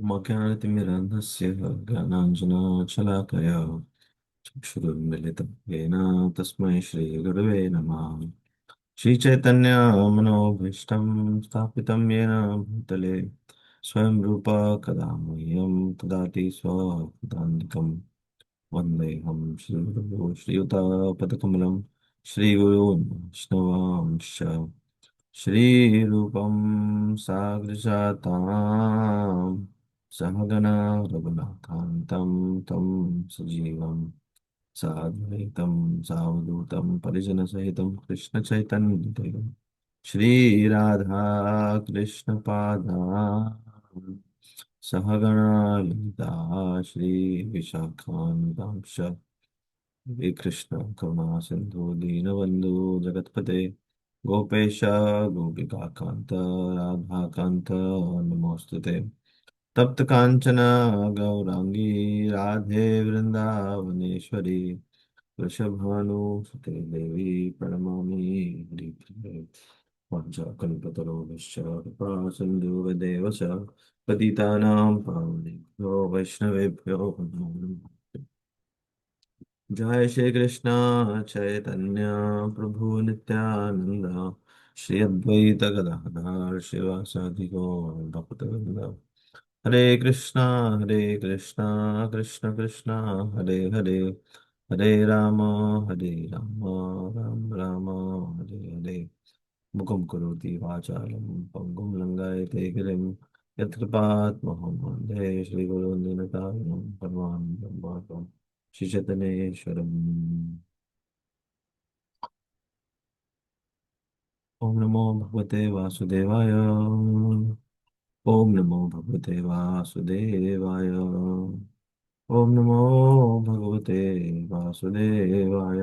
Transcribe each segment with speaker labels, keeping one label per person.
Speaker 1: मज्ञानतिमिरन्धस्य ज्ञानाञ्जनशलाकया चक्षुरुन्मिलितं येन तस्मै श्रीगुरवे नमः। श्रीचैतन्यमनोभीष्टं स्थापितं येन भूतले स्वयं रूप कदा मह्यं ददाति स्वपदान्तिकं वन्देऽहं श्रीगुरुं श्रीयुतापदकमलं श्रीगुरून् वैष्णवांश्च श्रीरूपं साग्रजातां सहगना रघुनाथान्तं तं सजीवं साद्वैतं सावधूतं परिजनसहितं कृष्णचैतन्यदेवं श्रीराधा कृष्णपादां सहगना ललिता श्रीविशाखान्तांश्च हे कृष्ण करुणा सिंधु दीनबंधु जगतपते गोपेश गोपिकाकांत राधाकांत नमोस्तुते तप्त कांचन गौरांगी राधे वृंदावनेश्वरी वृषभानुसुते देवी प्रणमामि हरिप्रिये वंशाकल्पतरोश्च कृपा सिन्धुवदेव च पतितानां पावनेभ्यो वैष्णवेभ्यो नमो नमः। जय श्री कृष्ण चैतन्य प्रभु नित्यानंद श्री अद्वैत गदाधर शिवासादि गौर भक्तवृंद हरे कृष्णा कृष्ण कृष्ण हरे हरे हरे राम राम राम हरे हरे मुखं करोति वाचालं पङ्गुं लङ्घयते गिरिं यत्कृपात्महं वन्दे श्रीगुरुं दीनतारिणं परमानन्दं माधवं श्रीचैतन्येश्वरम्। ॐ नमो भगवते वासुदेवाय। ॐ नमो भगवते वासुदेवाय। ॐ नमो भगवते वासुदेवाय।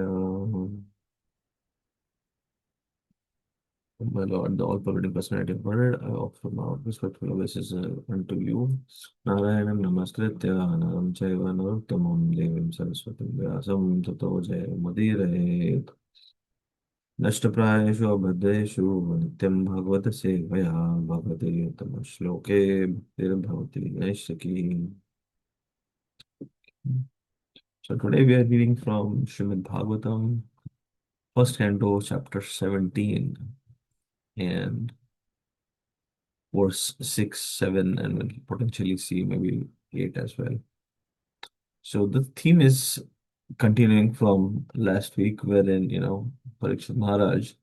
Speaker 1: My Lord, the all-pervading personality of God, I offer my respectful obeisance unto you. Narayanam namaskritya naram chaiva narottamam devim saraswatim vyasam tato jayamudire. नष्टप्रायेषु अभद्रेषु नित्यं भगवत सेवया भगवते श्लोके भक्तिर्भवति नैष्ठिकी. So today we are reading from Srimad Bhagavatam, first canto, chapter 17, and verse 6, 7, and we'll potentially see maybe 8 as well. So the theme is continuing from last week, wherein, Parikshit Maharaj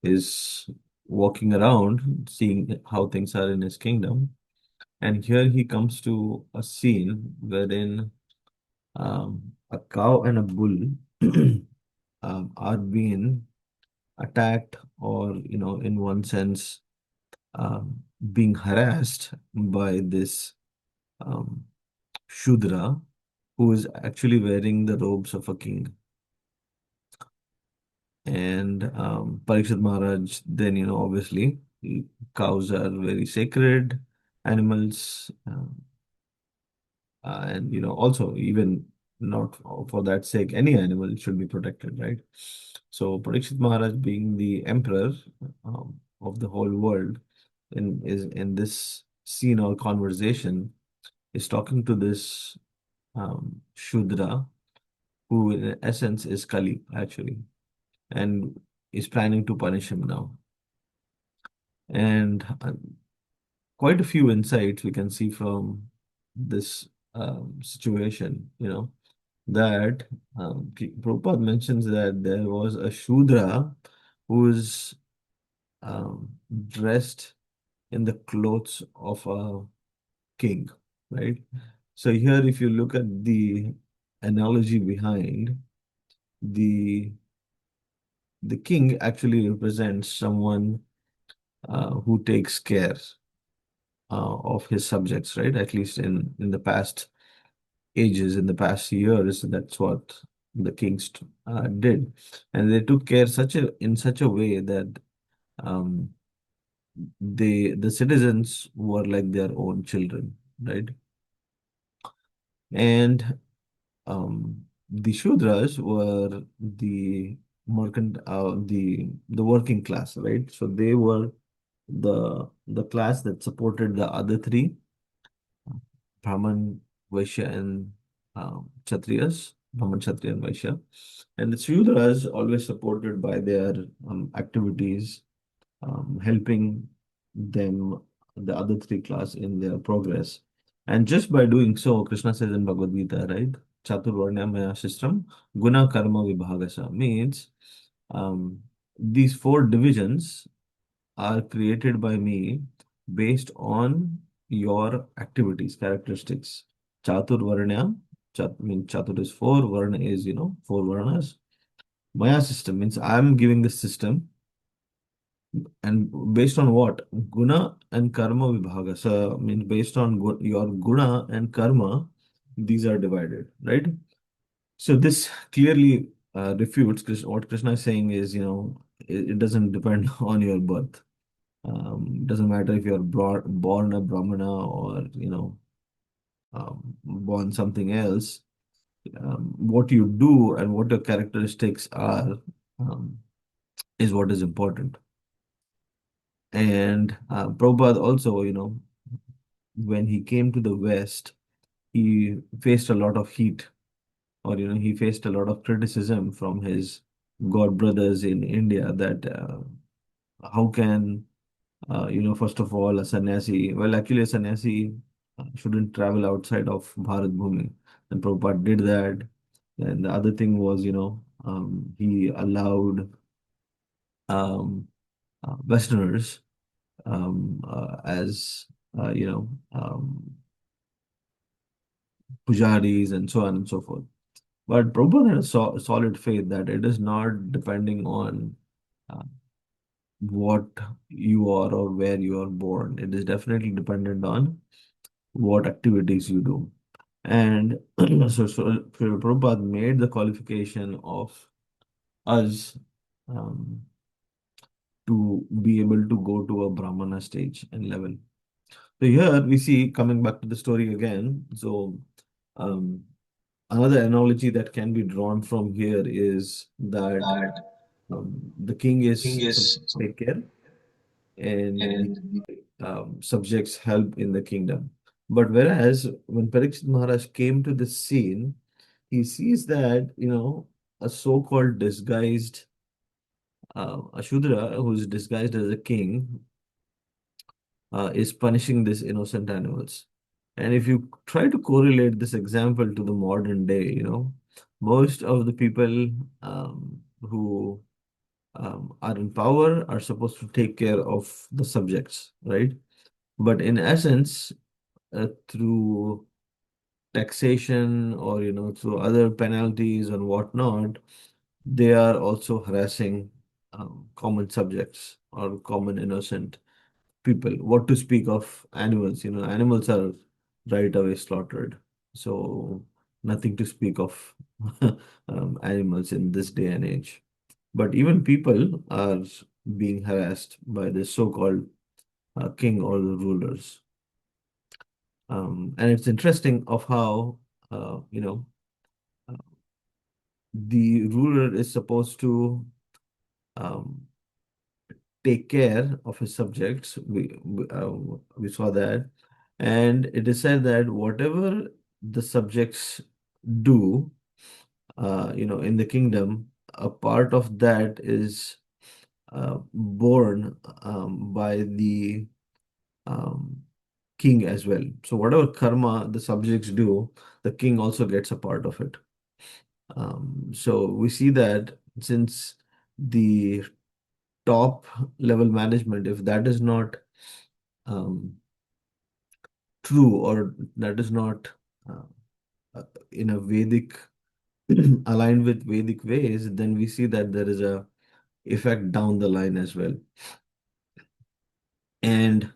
Speaker 1: is walking around, seeing how things are in his kingdom. And here he comes to a scene wherein a cow and a bull are being attacked, or, in one sense, being harassed by this um, Shudra, who is actually wearing the robes of a king. And Parikshit Maharaj, then, obviously, cows are very sacred animals. And, also, even not for that sake, any animal should be protected, right? So, Parikshit Maharaj, being the emperor of the whole world, is in this scene or conversation, is talking to this Shudra, who in essence is Kali, actually, and is planning to punish him now. And quite a few insights we can see from this situation, that Prabhupada mentions that there was a Shudra who is dressed in the clothes of a king, right? So here, if you look at the analogy behind, the the king actually represents someone who takes care of his subjects, right? At least in the past ages, in the past years, that's what the kings did, and they took care in such a way that um, the citizens were like their own children, right? And the Shudras were the the working class, right? So they were the class that supported the other three, Brahman, Vaishya, and Kshatriyas, Brahman, Kshatriya, and Vaishya. And the Sudras always supported by their activities, helping them, the other three class, in their progress. And just by doing so, Krishna says in Bhagavad Gita, right? Chaturvarnya Maya Shistram, Guna Karma Vibhagasa means these four divisions are created by me based on your activities, characteristics. Chatur Varnya, means Chatur is four, Varna is, four Varnas. Maya system means I'm giving the system, and based on what? Guna and karma vibhaga. So means based on your guna and karma, these are divided, right? So this clearly refutes what Krishna is saying is, it doesn't depend on your birth. Doesn't matter if you're born a Brahmana or, born something else. What you do and what your characteristics are um, is what is important. And Prabhupada also, when he came to the West, he faced a lot of heat, or, he faced a lot of criticism from his god brothers in India that how can, first of all, a sannyasi, well, actually, a sannyasi shouldn't travel outside of Bharat Bhumi. And Prabhupada did that. And the other thing was, he allowed Westerners as, pujaris and so on and so forth. But Prabhupada had a solid faith that it is not depending on uh, what you are or where you are born. It is definitely dependent on what activities you do. And so Prabhupada made the qualification of us um, to be able to go to a Brahmana stage and level. So here we see, coming back to the story again, so um, another analogy that can be drawn from here is that the king is supposed to take care, and the subjects help in the kingdom. But whereas when Parikshit Maharaj came to this scene, he sees that, a so-called disguised Ashudra, who is disguised as a king, is punishing these innocent animals. And if you try to correlate this example to the modern day, most of the people who are in power are supposed to take care of the subjects, right? But in essence, through taxation or, through other penalties and whatnot, they are also harassing common subjects or common innocent people. What to speak of animals? Animals are right away slaughtered. So nothing to speak of animals in this day and age. But even people are being harassed by the so-called king or the rulers. And it's interesting of how, uh, the ruler is supposed to um, take care of his subjects. We saw that. And it is said that whatever the subjects do, in the kingdom, a part of that is borne by the um, king as well. So whatever karma the subjects do, the king also gets a part of it. So we see that since the top level management, if that is not um, true, or that is not uh, in a Vedic aligned with Vedic ways, then we see that there is a effect down the line as well. And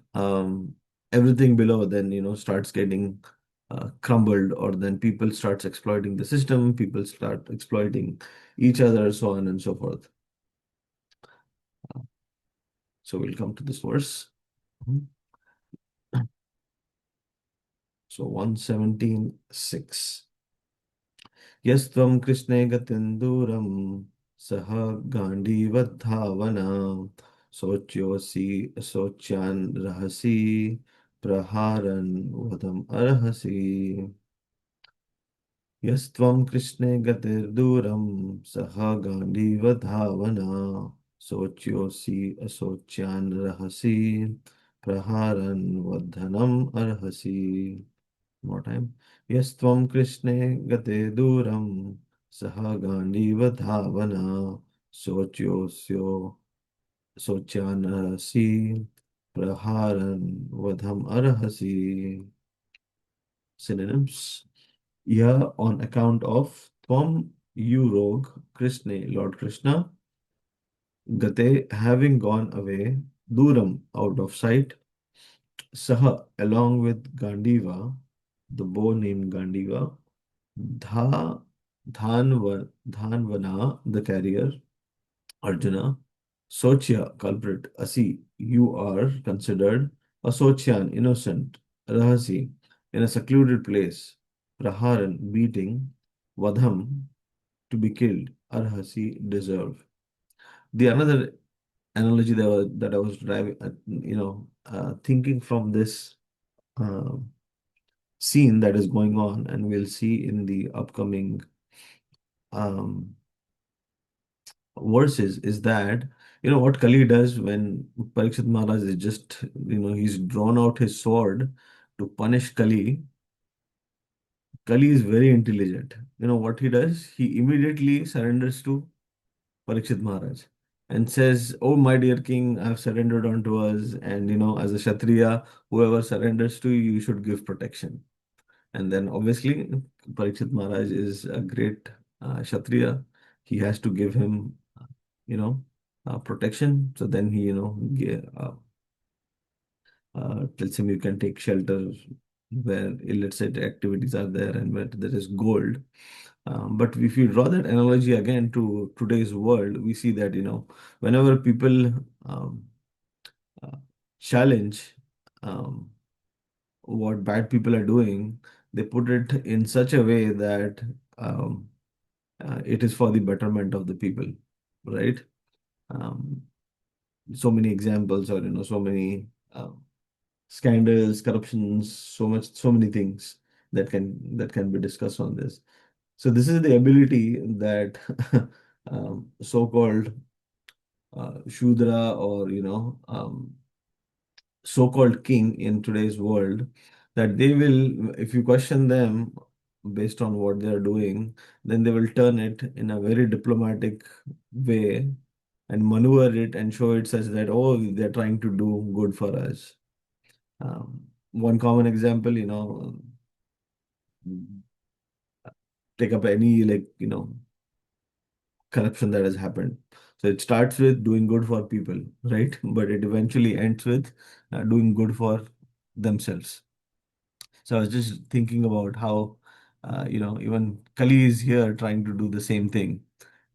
Speaker 1: everything below then, starts getting crumbled, or then people starts exploiting the system, people start exploiting each other, so on and so forth. So we'll come to this verse. So 117.6. Yastvam Krishne gatinduram saha gandivadhavana sochyosi sochyan rahasi प्रहारन् वधम् अर्हसि यस्त्वं कृष्णे गतिर्दूरं सह Gandiva धावना शोच्योऽसि अशोच्यान् रहसि प्रहारन् वधनम् अर्हसि more time यस्त्वं कृष्णे गते दूरं सह Gandiva धावना शोच्योऽस्यो शोच्यानर्हसि प्रहारन् वधम् अर्हसि synonyms here on account of Tvam, you rogue, Krishna, Lord Krishna, Gate, having gone away, Duram, out of sight, Saha, along with Gandiva, the bow named Gandiva, Dha, Dhanvana, the carrier, Arjuna, Sochya, culprit, Asi, you are considered a Sochyan, innocent, Rahasi, in a secluded place, Praharan, beating, Vadham, to be killed, Arhasi, deserve. The another analogy that I was driving, thinking from this uh, scene that is going on, and we'll see in the upcoming um, verses, is that what Kali does when Parikshit Maharaj is just he's drawn out his sword to punish Kali. Kali is very intelligent. What he does? He immediately surrenders to Parikshit Maharaj and says, "Oh, my dear king, I have surrendered unto us. And, as a Kshatriya, whoever surrenders to you, you should give protection." And then obviously, Parikshit Maharaj is a great Kshatriya. He has to give him, protection. So then he, tells him you can take shelter where illicit activities are there and where there is gold. But if you draw that analogy again to today's world, we see that, whenever people um, uh, challenge um, what bad people are doing, they put it in such a way that um, it is for the betterment of the people, right? Um, so many examples, or, so many scandals, corruptions, so many things that can be discussed on this. So this is the ability that so-called Shudra, or so-called king in today's world, that they will, if you question them based on what they are doing, then they will turn it in a very diplomatic way and maneuver it and show it such that, oh, they're trying to do good for us. One common example, take up any, like, corruption that has happened. So it starts with doing good for people, right? But it eventually ends with doing good for themselves. So I was just thinking about how, even Kali is here trying to do the same thing.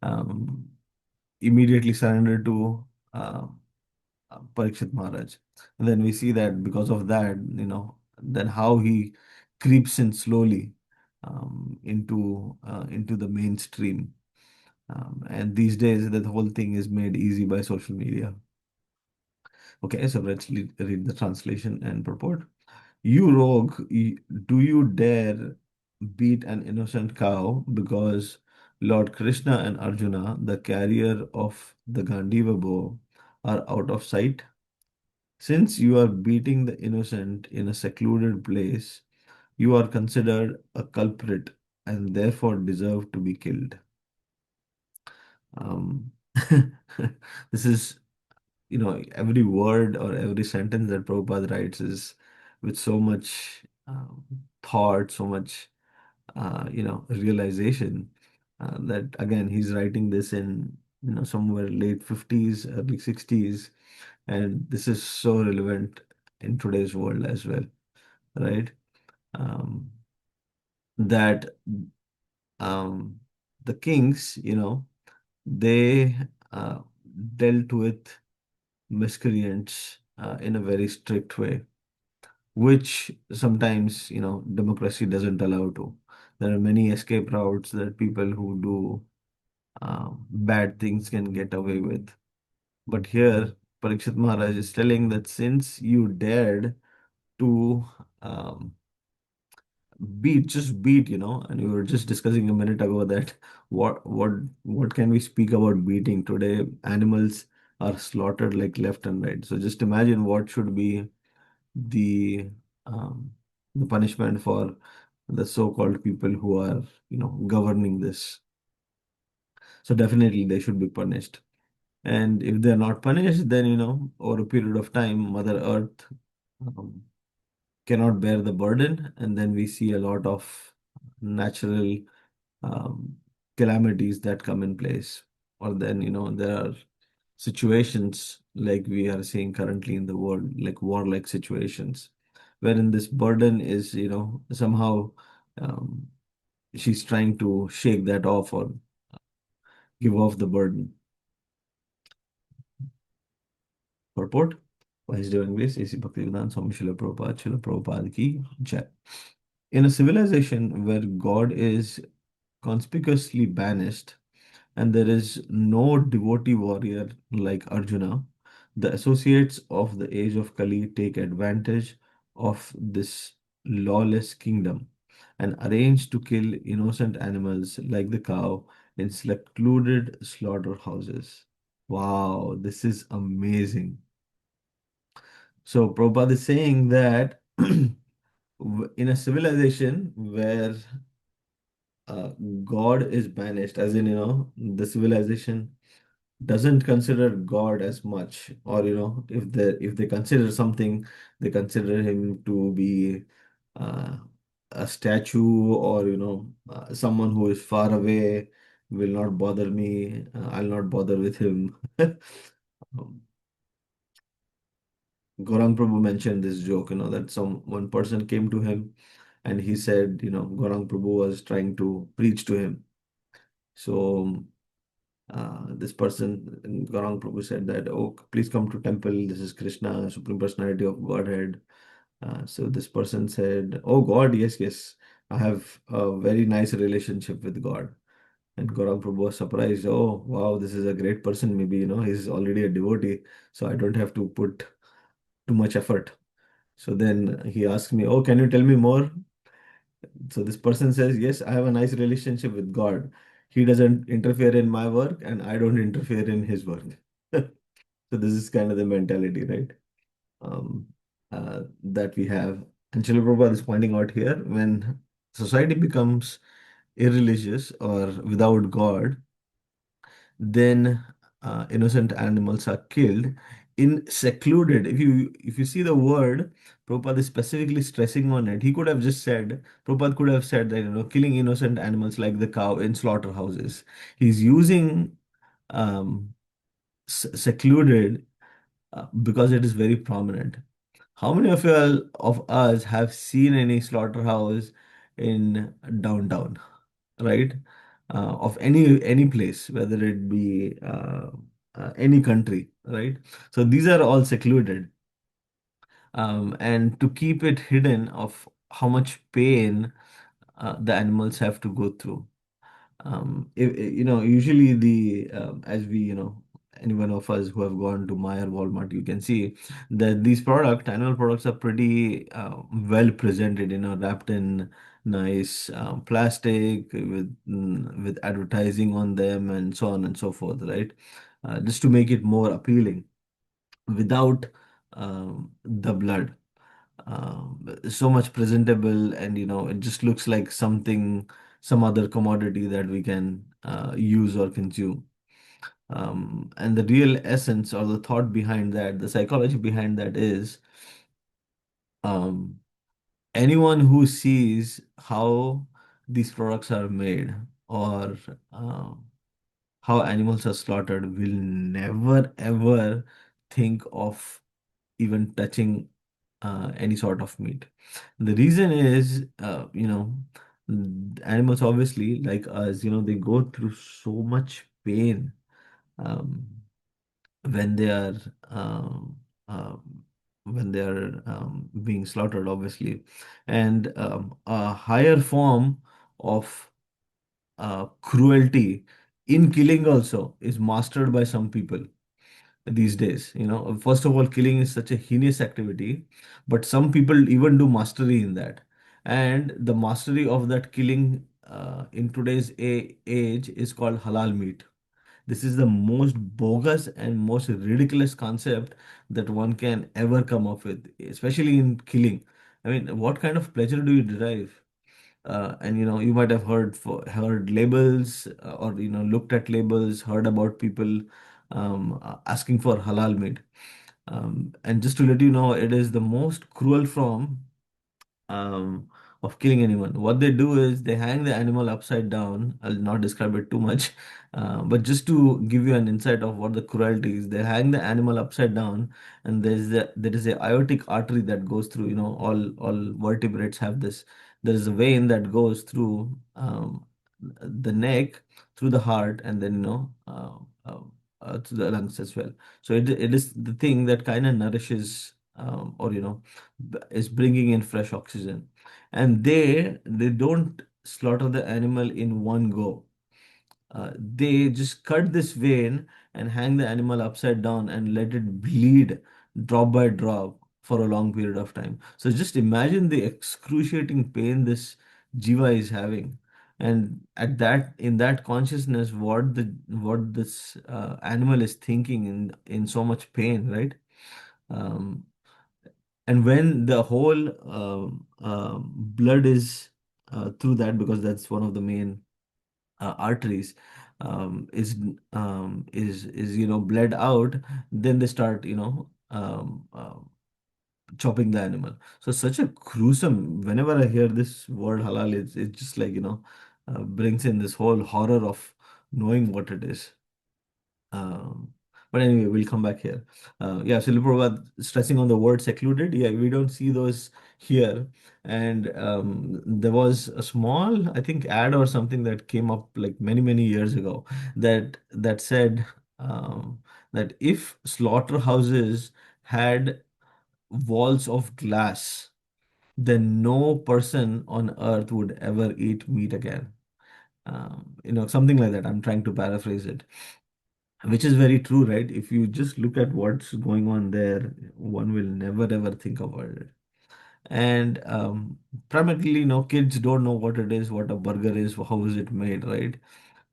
Speaker 1: Um, Immediately surrender to Parikshit Maharaj. And then we see that because of that, then how he creeps in slowly into the mainstream. And these days, that whole thing is made easy by social media. Okay, so let's read the translation and purport. You rogue, do you dare beat an innocent cow because Lord Krishna and Arjuna, the carrier of the Gandiva bow, are out of sight? Since you are beating the innocent in a secluded place, you are considered a culprit and therefore deserve to be killed. Um, this is, every word or every sentence that Prabhupada writes is with so much thought, so much, realization, that again, he's writing this in, somewhere late 50s, early 60s, and this is so relevant in today's world as well, right? Um, that um, the kings, they dealt with miscreants in a very strict way, which sometimes, democracy doesn't allow to. There are many escape routes that people who do bad things can get away with. But here, Parikshit Maharaj is telling that since you dared to um, beat. And we were just discussing a minute ago that what can we speak about beating today? Animals are slaughtered like left and right. So just imagine what should be the um, the punishment for the so-called people who are, governing this. So definitely they should be punished. And if they're not punished, then, over a period of time, Mother Earth um, cannot bear the burden, and then we see a lot of natural um, calamities that come in place. Or then, there are situations like we are seeing currently in the world, like warlike situations, wherein this burden is, somehow um, she's trying to shake that off or give off the burden. Purport. Vice doing this, A.C. Bhaktivedanta Swami Srila Prabhupada ki jai. In a civilization where God is conspicuously banished, and there is no devotee warrior like Arjuna, the associates of the age of Kali take advantage of this lawless kingdom and arrange to kill innocent animals like the cow in secluded slaughterhouses. Wow, this is amazing. So Prabhupada is saying that in a civilization where uh, God is banished, as in, the civilization doesn't consider God as much, or if they consider something, they consider him to be uh, a statue, or someone who is far away, will not bother me. I'll not bother with him. Um, Gaurang Prabhu mentioned this joke, that one person came to him and he said, Gaurang Prabhu was trying to preach to him. So this person, Gaurang Prabhu, said that, oh, please come to temple. This is Krishna, Supreme Personality of Godhead. So this person said, oh God, yes, yes, I have a very nice relationship with God. And Gaurang Prabhu was surprised. Oh, wow, this is a great person. Maybe, he's already a devotee, so I don't have to put too much effort. So then he asked me, oh, can you tell me more? So this person says, yes, I have a nice relationship with God. He doesn't interfere in my work and I don't interfere in his work. So this is kind of the mentality, right? Um, that we have. And Srila Prabhupada is pointing out here, when society becomes irreligious or without God, then innocent animals are killed in secluded. If you see the word, Prabhupada is specifically stressing on it. He could have just said, Prabhupada could have said that, killing innocent animals like the cow in slaughterhouses. He's using um, secluded because it is very prominent. How many of us have seen any slaughterhouse in downtown, right? Of any place, whether it be any country, right? So these are all secluded, and to keep it hidden of how much pain the animals have to go through. Usually as we, any one of us who have gone to Myer Walmart, you can see that these animal products are pretty well presented, wrapped in nice plastic with advertising on them and so on and so forth, right? Just to make it more appealing without the blood. So much presentable, and it just looks like some other commodity that we can use or consume. And the real essence or the thought behind that, the psychology behind that is, um, anyone who sees how these products are made, or uh, how animals are slaughtered, will never ever think of even touching any sort of meat. The reason is, animals, obviously, like us, they go through so much pain um, when they are um, um, being slaughtered, obviously, and a higher form of cruelty in killing also is mastered by some people. these days. First of all, killing is such a heinous activity, but some people even do mastery in that. And the mastery of that killing in today's age is called halal meat. This is the most bogus and most ridiculous concept that one can ever come up with, especially in killing. I mean, what kind of pleasure do you derive? And you might have heard labels, or looked at labels, heard about people asking for halal meat. And just to let you know, it is the most cruel form um, of killing anyone. What they do is they hang the animal upside down. I'll not describe it too much, but just to give you an insight of what the cruelty is, they hang the animal upside down, and there is a aortic artery that goes through. All vertebrates have this. There is a vein that goes through the neck, through the heart, and then to the lungs as well. So it is the thing that kind of nourishes, or is bringing in fresh oxygen. And they don't slaughter the animal in one go. They just cut this vein and hang the animal upside down and let it bleed drop by drop for a long period of time. So just imagine the excruciating pain this jiva is having. And in that consciousness, what this animal is thinking in so much pain, right? Um, and when the whole blood is through that, because that's one of the main arteries, is bled out, then they start chopping the animal. So such a gruesome. Whenever I hear this word halal, it's just like brings in this whole horror of knowing what it is. Um, but anyway, we'll come back here. Yeah, so Prabhupada stressing on the word secluded. Yeah, we don't see those here. And there was a small, I think, ad or something that came up like many, many years ago that said that if slaughterhouses had walls of glass, then no person on earth would ever eat meat again. Something like that. I'm trying to paraphrase it, which is very true, right? If you just look at what's going on there, one will never ever think about it. And primarily, kids don't know what it is, what a burger is, how is it made, right?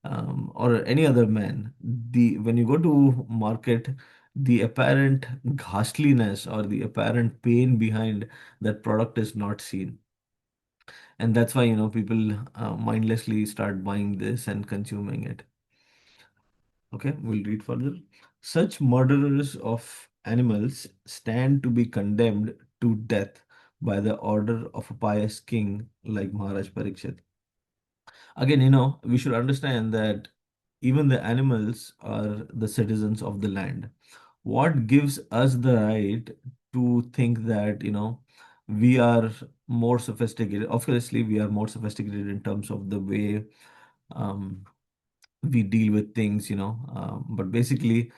Speaker 1: Or any other man. The When you go to market, the apparent ghastliness or the apparent pain behind that product is not seen. And that's why, people mindlessly start buying this and consuming it. Okay, we'll read further. Such murderers of animals stand to be condemned to death by the order of a pious king like Maharaj Parikshit. Again, we should understand that even the animals are the citizens of the land. What gives us the right to think that, we are more sophisticated? Obviously, we are more sophisticated in terms of the way um, we deal with things, but basically,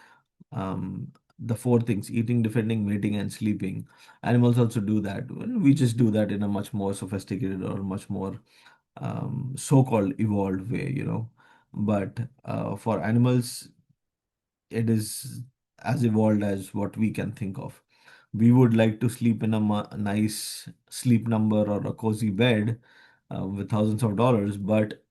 Speaker 1: the four things: eating, defending, mating, and sleeping. Animals also do that. Well, we just do that in a much more sophisticated or much more so-called evolved way, But for animals, it is as evolved as what we can think of. We would like to sleep in a nice sleep number or a cozy bed with thousands of dollars, but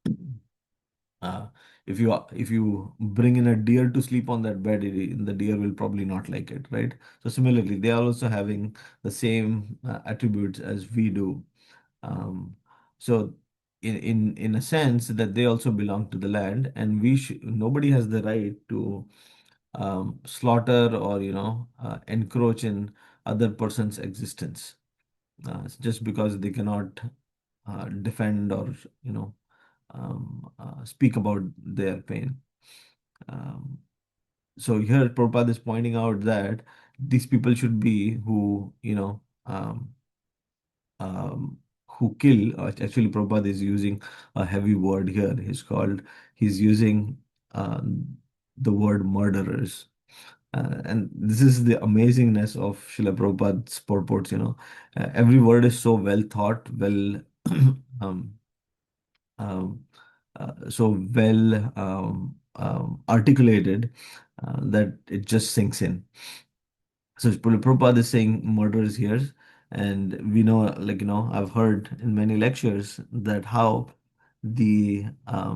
Speaker 1: uh, if you bring in a deer to sleep on that bed, the deer will probably not like it, right? So similarly, they are also having the same attributes as we do. Um, so in a sense that they also belong to the land, and nobody has the right to slaughter or encroach in other person's existence, just because they cannot defend or speak about their pain. Um, so here Prabhupada is pointing out that these people should be who kill. Actually, Prabhupada is using a heavy word here. He's using the word murderers. And this is the amazingness of Srila Prabhupada's purports. Every word is so well thought, um, um, so well articulated that it just sinks in. So Prabhupada is saying murder is here, and we know, like, I've heard in many lectures that how the uh,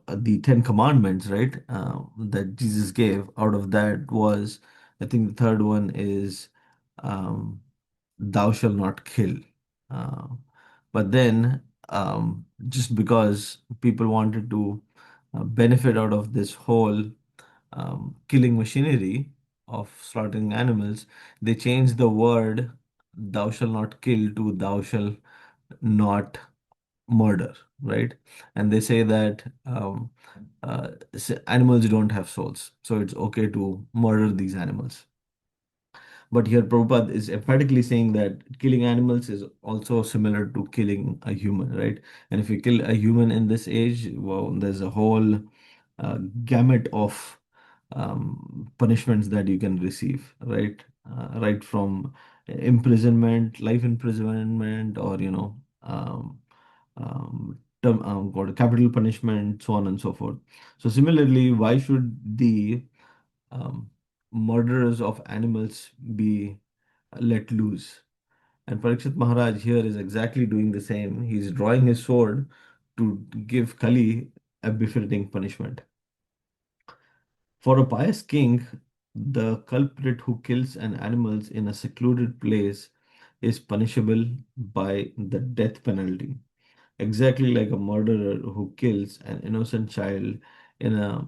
Speaker 1: the Ten Commandments, right, that Jesus gave, out of that was, I think the third one is, um, thou shalt not kill. Uh, but then, just because people wanted to benefit out of this whole killing machinery of slaughtering animals, they changed the word thou shall not kill to thou shall not murder, right? And they say that animals don't have souls, so it's okay to murder these animals. But here Prabhupada is emphatically saying that killing animals is also similar to killing a human, right? And if you kill a human in this age, well, there's a whole gamut of punishments that you can receive, right? Right from imprisonment, life imprisonment, or called capital punishment, so on and so forth. So similarly, why should the um, murderers of animals be let loose? And Parikshit Maharaj here is exactly doing the same. He's drawing his sword to give Kali a befitting punishment. For a pious king, the culprit who kills an animal in a secluded place is punishable by the death penalty, exactly like a murderer who kills an innocent child in a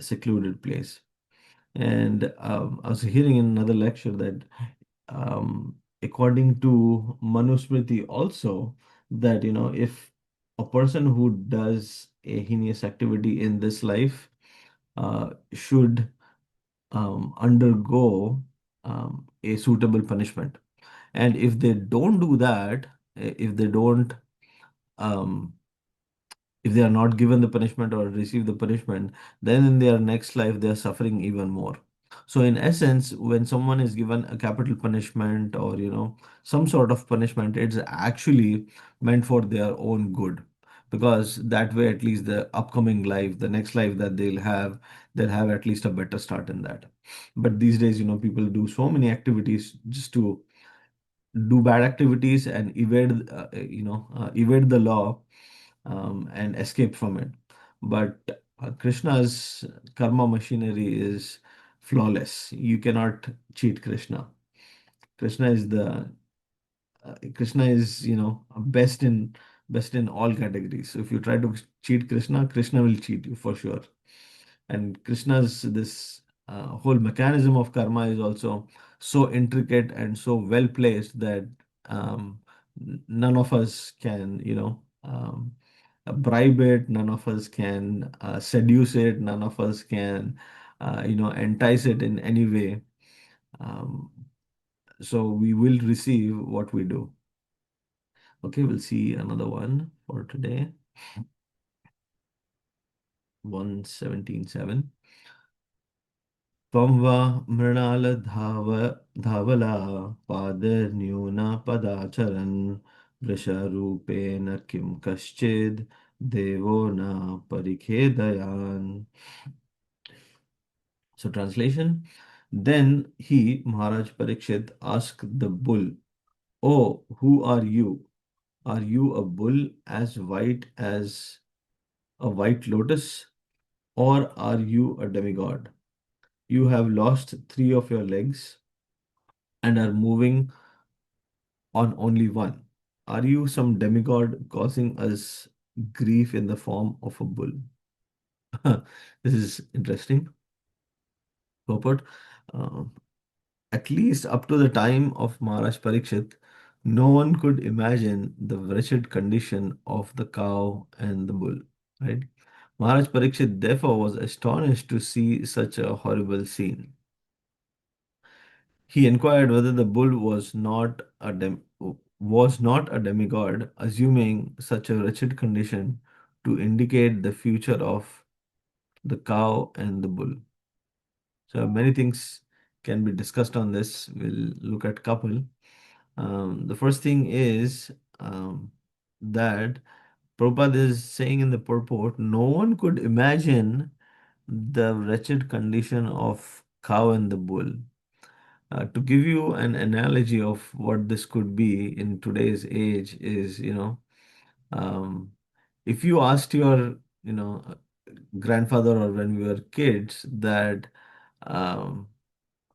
Speaker 1: secluded place. And I was hearing in another lecture that, according to Manusmriti also, that if a person who does a heinous activity in this life should undergo a suitable punishment, and if they don't do that, if they don't um, if they are not given the punishment or receive the punishment, then in their next life they are suffering even more. So in essence, when someone is given a capital punishment, or some sort of punishment, it's actually meant for their own good, because that way at least the upcoming life, the next life that they'll have at least a better start in that. But these days, people do so many activities just to do bad activities and evade the law, and escape from it. But Krishna's karma machinery is flawless. You cannot cheat Krishna. Krishna is the Krishna is, best in all categories. So if you try to cheat Krishna, Krishna will cheat you for sure. And Krishna's this whole mechanism of karma is also so intricate and so well placed that none of us can, bribe it. None of us can seduce it. None of us can, entice it in any way. Um, so we will receive what we do. Okay, we'll see another one for today. 117.7. त्वं वा मृणालधावला पादन्यूना पदाचरन् वृषरूपेण किं कश्चिद् देवो न परिखेदयान्. So translation. Then he, Maharaj Parikshit, asked the bull, "Oh, who are you? Are you a bull as white as a white lotus, or are you a demigod? You have lost three of your legs and are moving on only one. Are you some demigod causing us grief in the form of a bull?" This is interesting. Purport. Uh, at least up to the time of Maharaj Parikshit, no one could imagine the wretched condition of the cow and the bull. Right? Maharaj Parikshit therefore was astonished to see such a horrible scene. He inquired whether the bull was not a demigod, assuming such a wretched condition to indicate the future of the cow and the bull. So many things can be discussed on this. We'll look at couple. The first thing is that Prabhupada is saying in the purport, no one could imagine the wretched condition of cow and the bull. To give you an analogy of what this could be in today's age is, um, if you asked your, grandfather or when we were kids that um,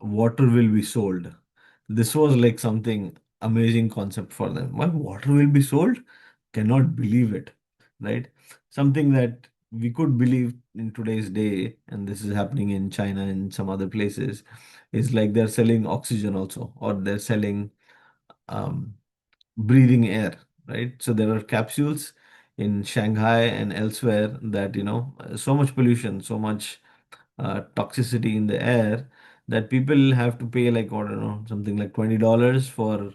Speaker 1: water will be sold. This was like something amazing concept for them. What, water will be sold? Cannot believe it, right? Something that we could believe in today's day, and this is happening in China and some other places, is like they're selling oxygen also, or they're selling um, breathing air, right? So there are capsules in Shanghai and elsewhere that, so much pollution, so much toxicity in the air that people have to pay like, I don't know, something like $20 for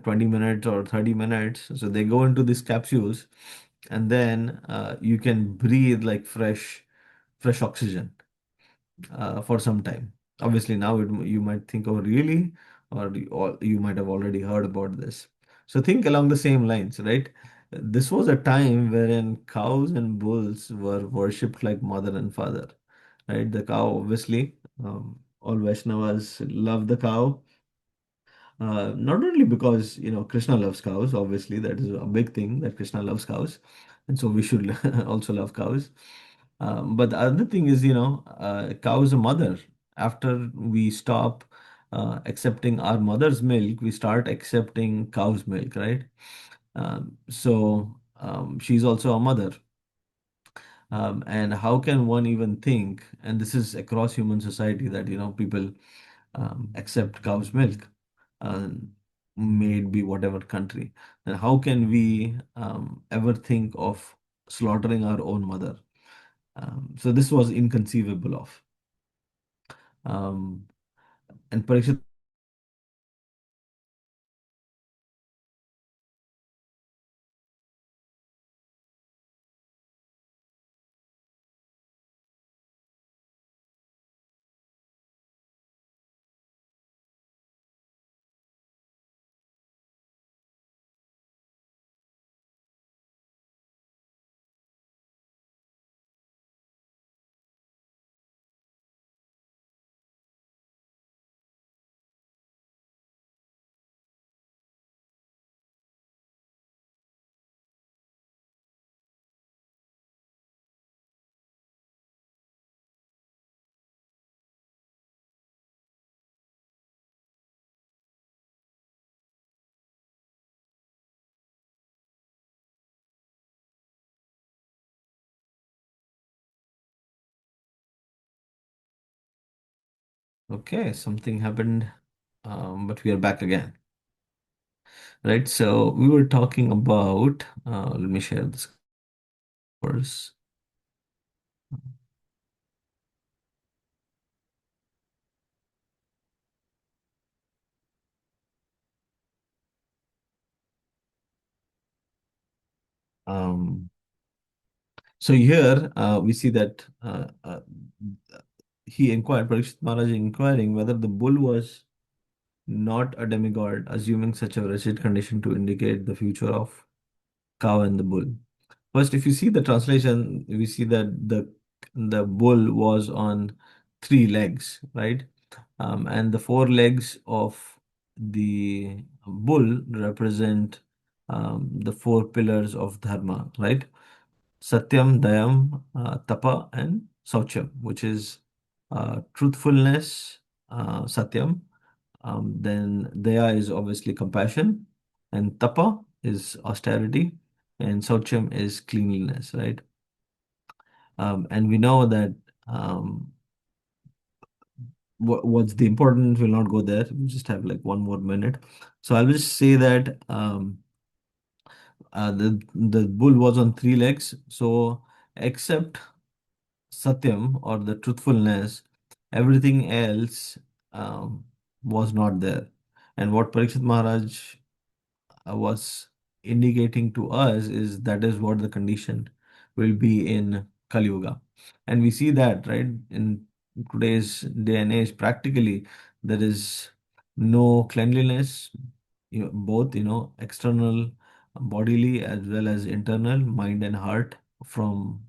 Speaker 1: 20 minutes or 30 minutes. So they go into these capsules and then you can breathe like fresh oxygen for some time. Obviously, now you might think, oh, really? Or you might have already heard about this. So think along the same lines, right? This was a time wherein cows and bulls were worshipped like mother and father, right? The cow, obviously, all Vaishnavas love the cow. Not only because, Krishna loves cows, obviously, that is a big thing that Krishna loves cows. And so we should also love cows. But the other thing is, cow is a mother. After we stop accepting our mother's milk, we start accepting cow's milk, right? She's also a mother. And how can one even think, and this is across human society, that, people accept cow's milk, uh, may it be whatever country. And how can we ever think of slaughtering our own mother? So this was inconceivable of. Um, and Parikshit, okay, something happened, but we are back again, right? So we were talking about, let me share this course. Um, so here we see that he inquired, Parikshit Maharaj inquiring whether the bull was not a demigod, assuming such a wretched condition to indicate the future of cow and the bull. First, if you see the translation, we see that the bull was on three legs, right? And the four legs of the bull represent the four pillars of dharma, right? Satyam, Dayam, Tapa, and Saucham, which is truthfulness, Satyam. Then Daya is obviously compassion, and Tapa is austerity, and Saucham is cleanliness, right? And we know that what's the important, we'll not go there. We just have like one more minute. So I'll just say that the bull was on three legs. So except Satyam or the truthfulness, everything else um, was not there. And what Parikshit Maharaj was indicating to us is that is what the condition will be in Kali Yuga. And we see that, right, in today's day and age, practically, there is no cleanliness, both, external bodily as well as internal, mind and heart, from,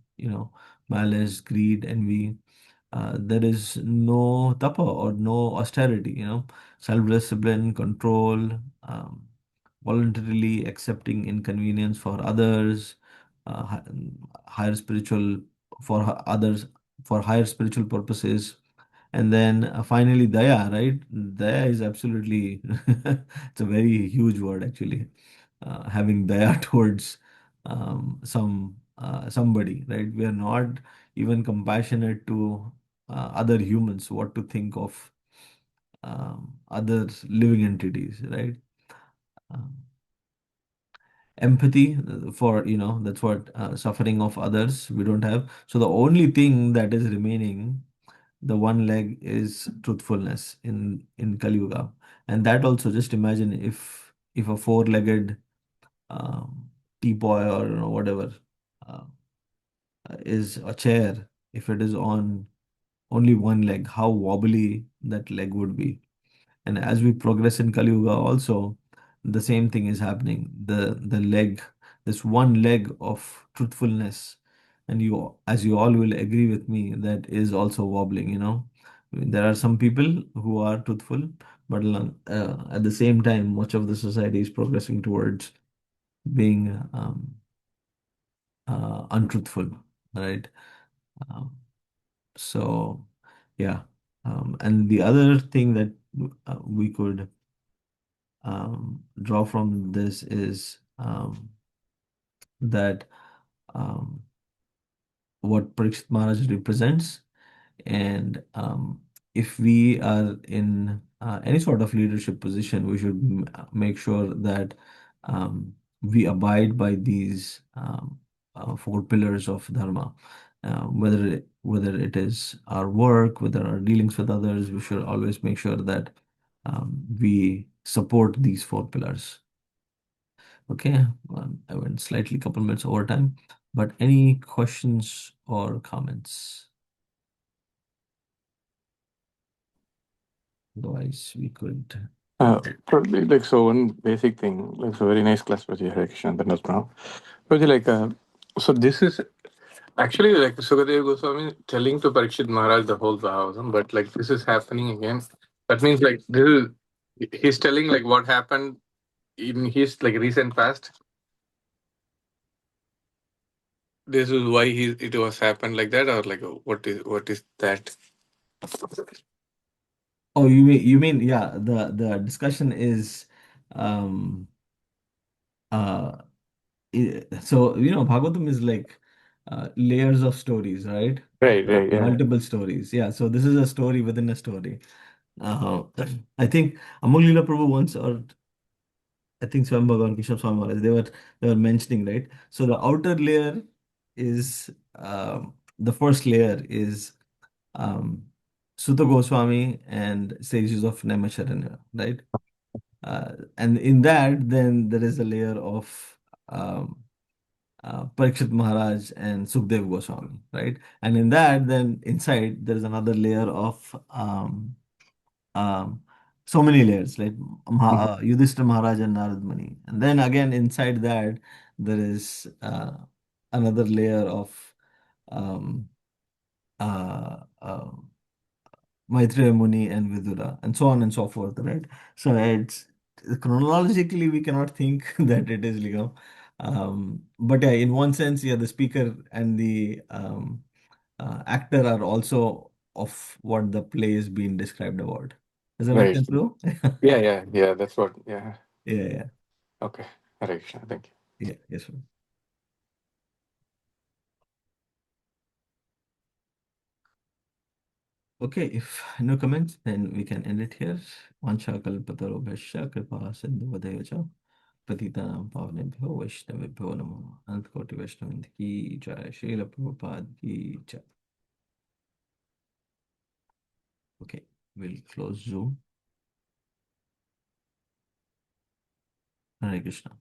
Speaker 1: malice, greed, envy. There is no tapa or no austerity, self-discipline, control, voluntarily accepting inconvenience for others, higher spiritual for others, for higher spiritual purposes. And then finally, daya, right? Daya is absolutely, it's a very huge word actually. Having daya towards somebody, right? We are not even compassionate to other humans, what to think of other living entities, right? Um, Empathy for, that's what suffering of others we don't have. So the only thing that is remaining, the one leg, is truthfulness in Kali Yuga. And that also, just imagine if a four-legged um, teapot or whatever uh, is a chair, if it is on only one leg, how wobbly that leg would be. And as we progress in Kali Yuga also, the same thing is happening. The leg, this one leg of truthfulness, and you, as you all will agree with me, that is also wobbling, There are some people who are truthful, but at the same time, much of the society is progressing towards being untruthful, right? Um, so, yeah. And the other thing that we could draw from this is that um, what Parikshit Maharaj represents. And if we are in any sort of leadership position, we should make sure that we abide by these four pillars of dharma. Whether it is our work, whether our dealings with others, we should always make sure that we support these four pillars. Okay, I went slightly couple minutes over time, but any questions or comments? Otherwise, we could.
Speaker 2: Probably like so one basic thing, like so very nice class with you, Hare Krishna, Dhandas Pranav. Probably like so this is actually like Sukadev Goswami telling to Parikshit Maharaj the whole Bhagavatam, but like this is happening again. That means like this is he's telling like what happened in his like recent past. This is why it was happened like that, or like what is that?
Speaker 1: Oh, you mean yeah, the discussion is um so Bhagavatam is like layers of stories, right?
Speaker 2: Right, right, yeah.
Speaker 1: Multiple stories. Yeah, so this is a story within a story. Uh, I think Amol Leela Prabhu once, or I think Swam Bhagavan Krishna Swami Maharaj, they were mentioning, right? So the outer layer is the first layer is um, Sutta Goswami and sages of Naimisharanya, right? And in that, then there is a layer of um, Parikshit Maharaj and Sukdev Goswami, right? And in that, then inside, there is another layer of um, so many layers, like
Speaker 2: Mhm.
Speaker 1: Yudhishthira Maharaj and Narad Muni. And then again, inside that, there is another layer of um, uh, uh, Maitreya Muni and Vidura, and so on and so forth, right? So it's chronologically we cannot think that it is, but yeah, in one sense, yeah, the speaker and the actor are also of what the play is being described about. Does that make
Speaker 2: Right.
Speaker 1: sense, bro?
Speaker 2: Yeah, yeah, yeah. That's what. Yeah.
Speaker 1: Yeah, yeah,
Speaker 2: Okay. Hare Krishna. Thank you.
Speaker 1: yeah, yes, sir. Okay, if no comments, then we can end it here. Vansha kalpatarobhasya kripa sindhu vadaya पतितानां पावनेभ्यो वैष्णवेभ्यो नमो अनंतकोटि वैष्णव की जय श्रील प्रभुपाद की जय Okay, we'll close Zoom. Hare Krishna.